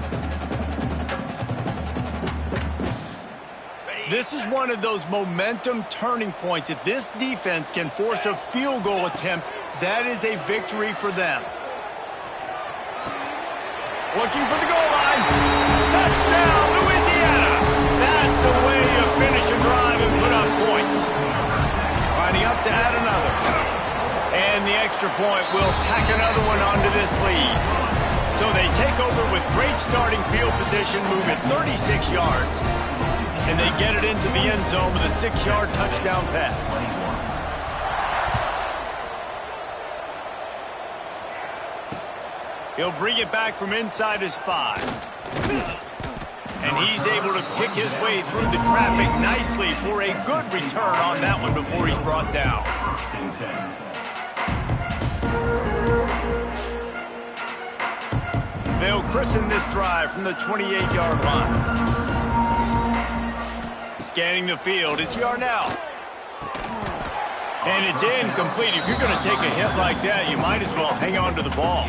This is one of those momentum turning points. If this defense can force a field goal attempt, that is a victory for them. Looking for the goal line. Touchdown, Louisiana. That's the way you finish a drive and put up points. Lining up to add another. And the extra point will tack another one onto this lead. So they take over with great starting field position, move it 36 yards. And they get it into the end zone with a 6-yard touchdown pass. He'll bring it back from inside his 5. And he's able to pick his way through the traffic nicely for a good return on that one before he's brought down. They'll christen this drive from the 28-yard line. Scanning the field, it's Yarnell. And it's incomplete. If you're going to take a hit like that, you might as well hang on to the ball.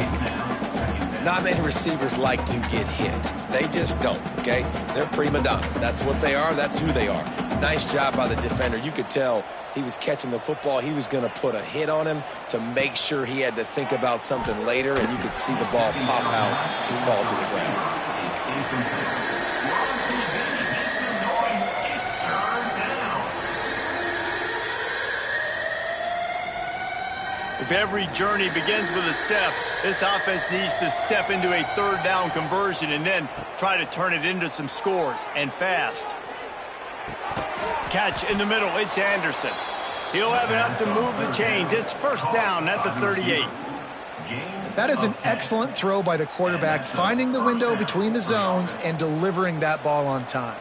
Not many receivers like to get hit. They just don't, okay? They're prima donnas. That's what they are. That's who they are. Nice job by the defender. You could tell he was catching the football. He was going to put a hit on him to make sure he had to think about something later, and you could see the ball pop out and fall to the ground. If every journey begins with a step, this offense needs to step into a 3rd down conversion and then try to turn it into some scores, and fast. Catch in the middle, it's Anderson. He'll have enough to move the chains. It's 1st down at the 38. That is an excellent throw by the quarterback, finding the window between the zones and delivering that ball on time.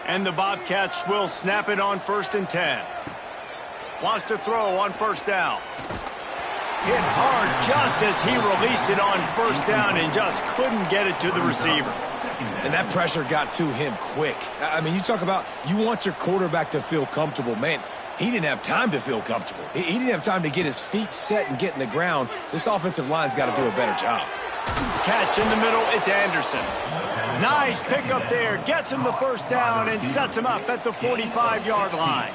And the Bobcats will snap it on 1st and 10. Wants to throw on 1st down. Hit hard just as he released it on 1st down and just couldn't get it to the receiver. And that pressure got to him quick. I mean, you talk about you want your quarterback to feel comfortable. Man, he didn't have time to feel comfortable. He didn't have time to get his feet set and get in the ground. This offensive line's got to do a better job. Catch in the middle, it's Anderson. Nice pickup there. Gets him the 1st down and sets him up at the 45-yard line.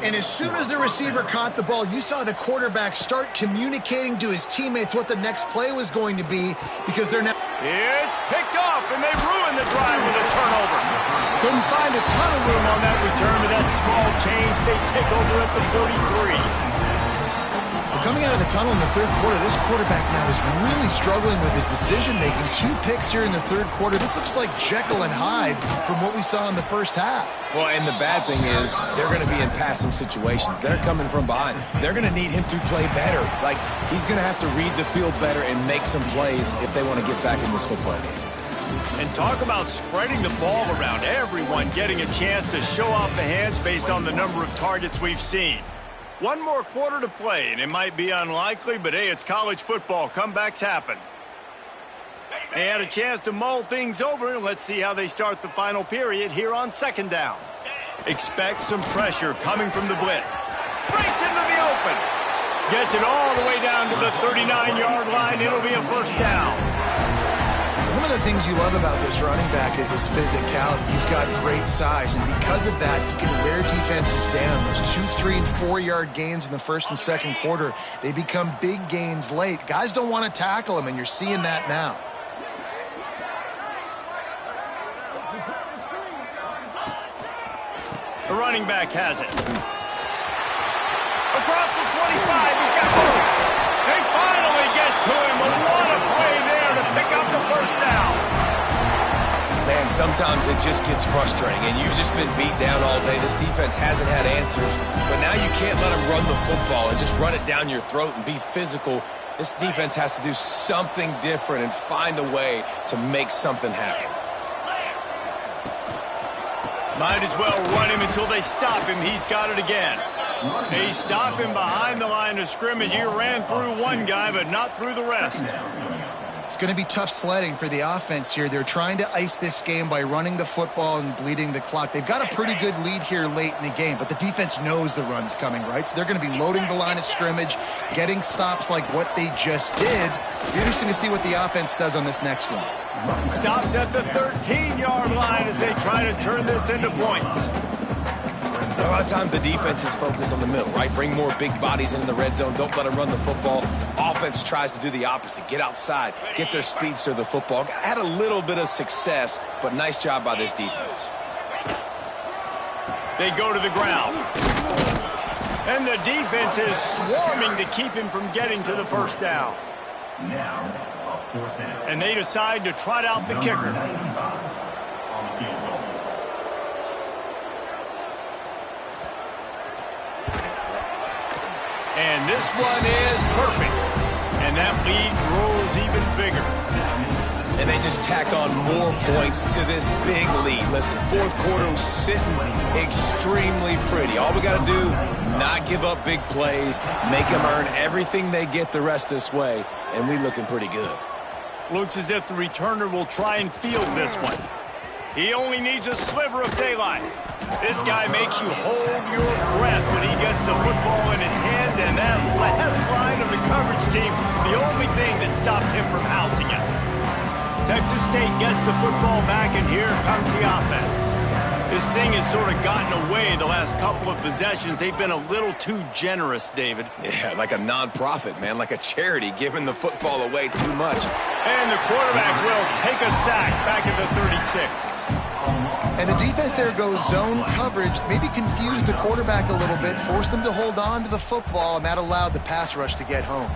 And as soon as the receiver caught the ball, you saw the quarterback start communicating to his teammates what the next play was going to be, because they're now... It's picked off, and they ruin the drive with a turnover. Couldn't find a ton of room on that return to that small change. They take over at the 43. Well, coming out of the tunnel in the third quarter, this quarterback now is really struggling with his decision-making. 2 picks here in the third quarter. This looks like Jekyll and Hyde from what we saw in the first half. Well, and the bad thing is they're going to be in passing situations. They're coming from behind. They're going to need him to play better. Like, he's going to have to read the field better and make some plays if they want to get back in this football game. And talk about spreading the ball around, everyone getting a chance to show off the hands based on the number of targets we've seen. One more quarter to play, and it might be unlikely, but hey, it's college football. Comebacks happen. They had a chance to mull things over, and let's see how they start the final period here on second down. Expect some pressure coming from the blitz. Breaks into the open. Gets it all the way down to the 39-yard line. It'll be a first down. One of the things you love about this running back is his physicality. He's got great size, and because of that, he can wear defenses down. Those 2, 3, and 4-yard gains in the first and second quarter, they become big gains late. Guys don't want to tackle him, and you're seeing that now. The running back has it. Across the 25, he's got room. They finally get to him. But what a play there to pick up the first down. Man, sometimes it just gets frustrating, and you've just been beat down all day. This defense hasn't had answers, but now you can't let them run the football and just run it down your throat and be physical. This defense has to do something different and find a way to make something happen. Might as well run him until they stop him. He's got it again. They stop him behind the line of scrimmage. He ran through one guy, but not through the rest. It's going to be tough sledding for the offense here. They're trying to ice this game by running the football and bleeding the clock. They've got a pretty good lead here late in the game, but the defense knows the run's coming, right? So they're going to be loading the line of scrimmage, getting stops like what they just did. Be interesting to see what the offense does on this next one. Stopped at the 13-yard line as they try to turn this into points. A lot of times the defense is focused on the middle, right? Bring more big bodies into the red zone. Don't let them run the football. Offense tries to do the opposite. Get outside. Get their speeds to the football. Had a little bit of success, but nice job by this defense. They go to the ground. And the defense is swarming to keep him from getting to the first down. Now, a fourth down. And they decide to trot out the kicker. 95 on the field goal. And this one is perfect. And that lead grows even bigger. And they just tack on more points to this big lead. Listen, fourth quarter was sitting extremely pretty. All we got to do, not give up big plays, make them earn everything they get the rest this way, and we looking pretty good. Looks as if the returner will try and field this one. He only needs a sliver of daylight. This guy makes you hold your breath when he gets the football in his hands, and that last line of the coverage team, the only thing that stopped him from housing it. Texas State gets the football back, and here comes the offense. This thing has sort of gotten away the last couple of possessions. They've been a little too generous, David. Yeah, like a non-profit, man, like a charity, giving the football away too much. And the quarterback will take a sack back at the 36. And the defense there goes zone coverage, maybe confused the quarterback a little bit, forced him to hold on to the football, and that allowed the pass rush to get home.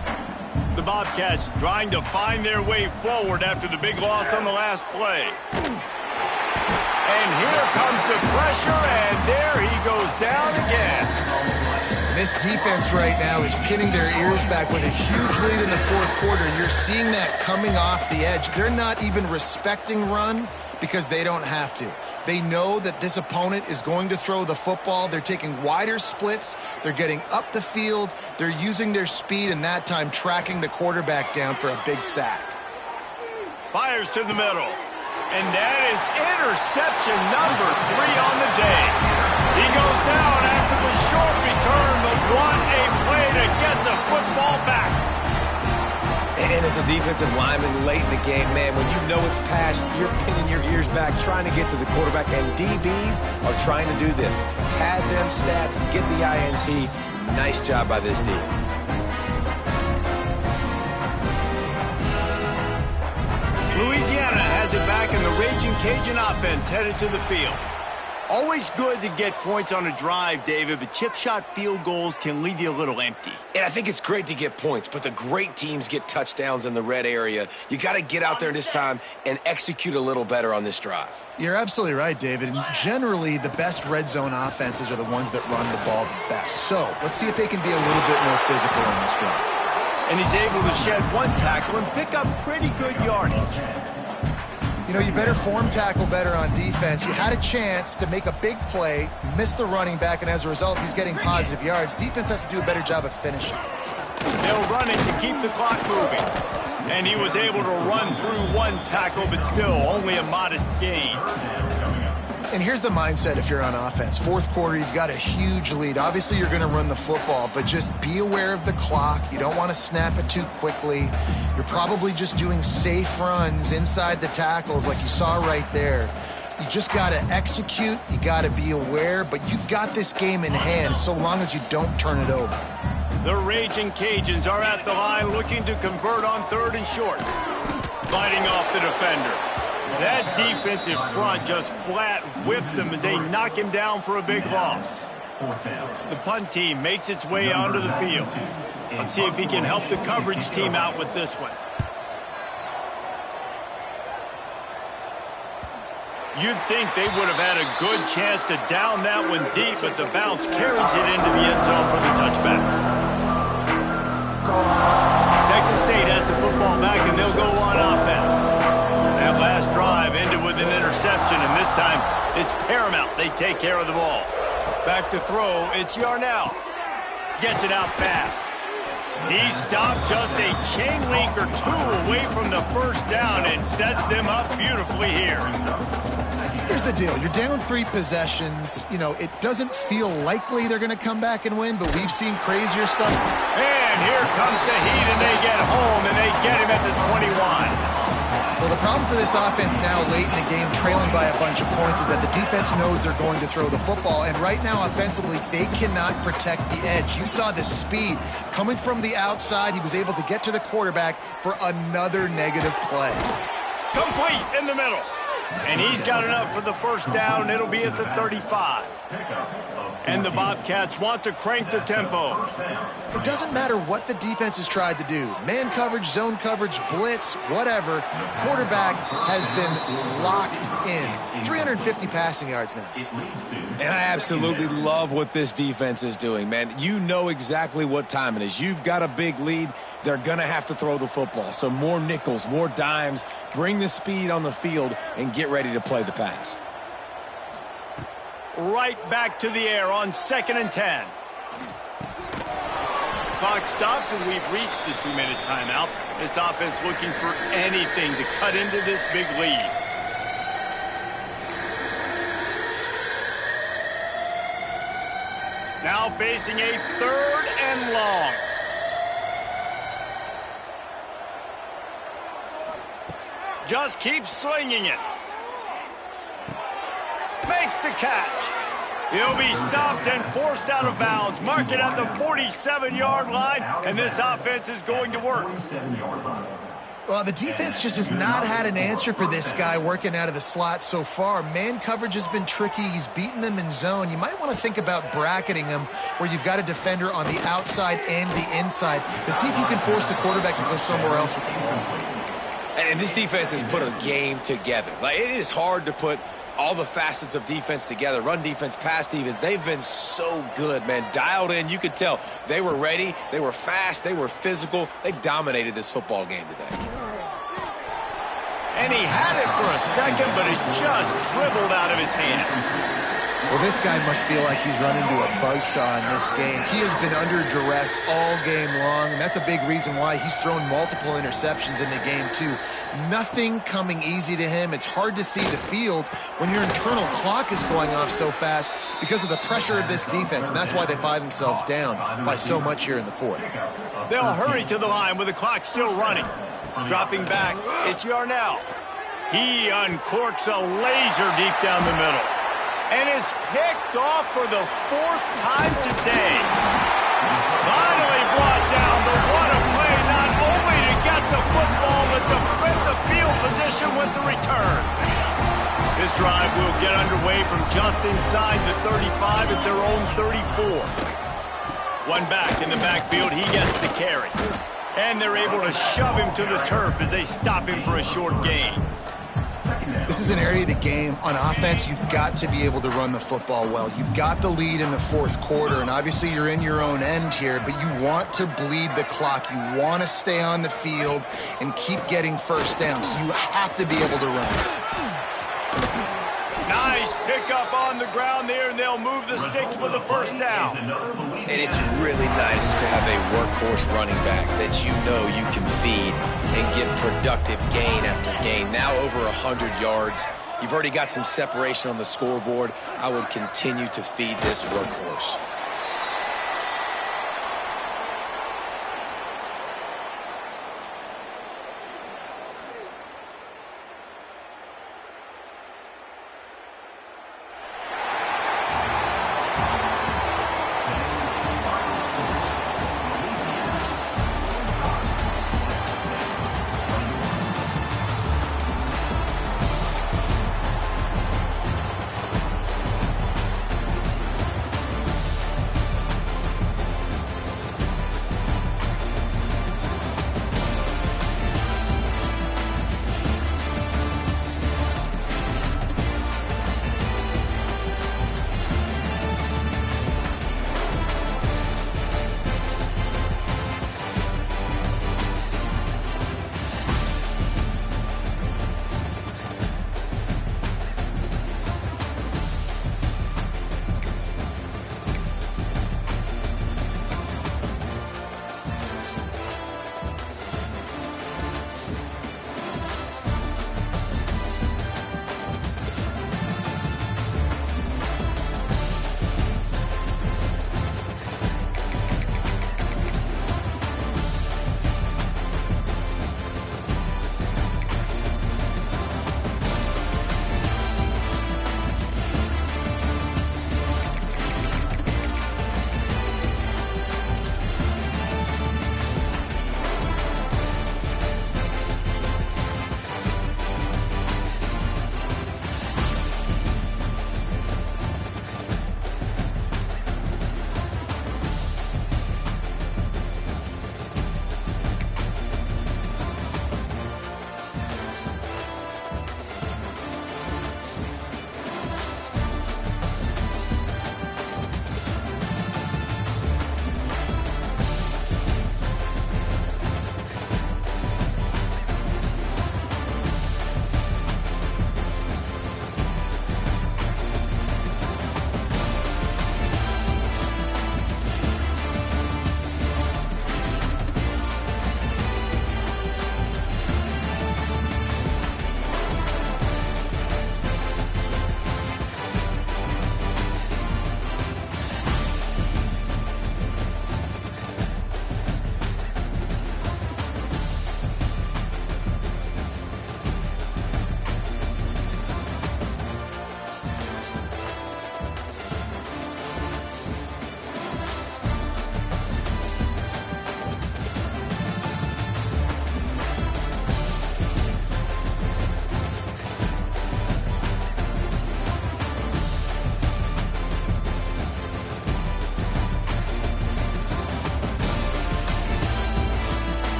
The Bobcats trying to find their way forward after the big loss on the last play. And here comes the pressure, and there he goes down again. This defense right now is pinning their ears back with a huge lead in the fourth quarter, and you're seeing that coming off the edge. They're not even respecting run because they don't have to. They know that this opponent is going to throw the football. They're taking wider splits. They're getting up the field. They're using their speed, and that time tracking the quarterback down for a big sack. Fires to the middle. And that is interception number 3 on the day. He goes down after the short return, but what a play to get the football back. And as a defensive lineman late in the game, man, when you know it's past, you're pinning your ears back, trying to get to the quarterback, and DBs are trying to do this. Pad them stats and get the INT. Nice job by this D. Louisiana has it back, and the Raging Cajun offense headed to the field. Always good to get points on a drive, David, but chip shot field goals can leave you a little empty. And I think it's great to get points, but the great teams get touchdowns in the red area. You got to get out there this time and execute a little better on this drive. You're absolutely right, David. And generally, the best red zone offenses are the ones that run the ball the best. So let's see if they can be a little bit more physical in this drive. And he's able to shed one tackle and pick up pretty good yardage. You know, you better form tackle better on defense. You had a chance to make a big play, miss the running back, and as a result, he's getting positive yards. Defense has to do a better job of finishing. They'll run it to keep the clock moving. And he was able to run through one tackle, but still only a modest gain. And here's the mindset if you're on offense. Fourth quarter, you've got a huge lead. Obviously, you're going to run the football, but just be aware of the clock. You don't want to snap it too quickly. You're probably just doing safe runs inside the tackles like you saw right there. You just got to execute. You got to be aware, but you've got this game in hand so long as you don't turn it over. The Raging Cajuns are at the line looking to convert on 3rd and short. Fighting off the defender. That defensive front just flat whipped them as they knock him down for a big loss. The punt team makes its way onto the field. Let's see if he can help the coverage team out with this one. You'd think they would have had a good chance to down that one deep, but the bounce carries it into the end zone for the touchback. Texas State has the football back, and they'll go on offense. That last drive ended with an interception, and this time it's paramount they take care of the ball. Back to throw, it's Yarnell. Gets it out fast. He stopped just a chain link or two away from the first down and sets them up beautifully here. Here's the deal. You're down 3 possessions. You know, it doesn't feel likely they're going to come back and win, but we've seen crazier stuff. And here comes the heat, and they get home, and they get him at the 21. Well, the problem for this offense now late in the game, trailing by a bunch of points, is that the defense knows they're going to throw the football. And right now, offensively, they cannot protect the edge. You saw the speed coming from the outside. He was able to get to the quarterback for another negative play. Complete in the middle. And he's got enough for the first down. It'll be at the 35. And the Bobcats want to crank the tempo. It doesn't matter what the defense has tried to do. Man coverage, zone coverage, blitz, whatever. Quarterback has been locked in. 350 passing yards now. And I absolutely love what this defense is doing, man. You know exactly what time it is. You've got a big lead. They're going to have to throw the football. So more nickels, more dimes. Bring the speed on the field and get ready to play the pass. Right back to the air on 2nd and 10. Clock stops, and we've reached the 2-minute timeout. This offense looking for anything to cut into this big lead. Now facing a 3rd and long. Just keeps slinging it. Makes the catch. He'll be stopped and forced out of bounds. Mark it at the 47-yard line, and this offense is going to work. Well, the defense just has not had an answer for this guy working out of the slot so far. Man coverage has been tricky. He's beaten them in zone. You might want to think about bracketing him where you've got a defender on the outside and the inside to see if you can force the quarterback to go somewhere else with the ball. And this defense has put a game together. Like, it is hard to put all the facets of defense together. Run defense, pass defense. They've been so good, man. Dialed in. You could tell they were ready. They were fast. They were physical. They dominated this football game today. And he had it for a second, but it just dribbled out of his hands. Well, this guy must feel like he's run into a buzzsaw in this game. He has been under duress all game long, and that's a big reason why he's thrown multiple interceptions in the game, too. Nothing coming easy to him. It's hard to see the field when your internal clock is going off so fast because of the pressure of this defense, and that's why they find themselves down by so much here in the 4th. They'll hurry to the line with the clock still running. Dropping back, it's Yarnell. He uncorks a laser deep down the middle. And it's picked off for the 4th time today. Finally brought down, but what a play, not only to get the football, but to flip the field position with the return. This drive will get underway from just inside the 35 at their own 34. One back in the backfield, he gets the carry. And they're able to shove him to the turf as they stop him for a short gain. This is an area of the game on offense you've got to be able to run the football well. You've got the lead in the fourth quarter, and obviously you're in your own end here, but you want to bleed the clock. You want to stay on the field and keep getting first down, so you have to be able to run. Nice pickup on the ground there, and they'll move the sticks for the first down. And it's really nice to have a workhorse running back that you know you can feed and get productive gain after gain. Now over 100 yards. You've already got some separation on the scoreboard. I would continue to feed this workhorse.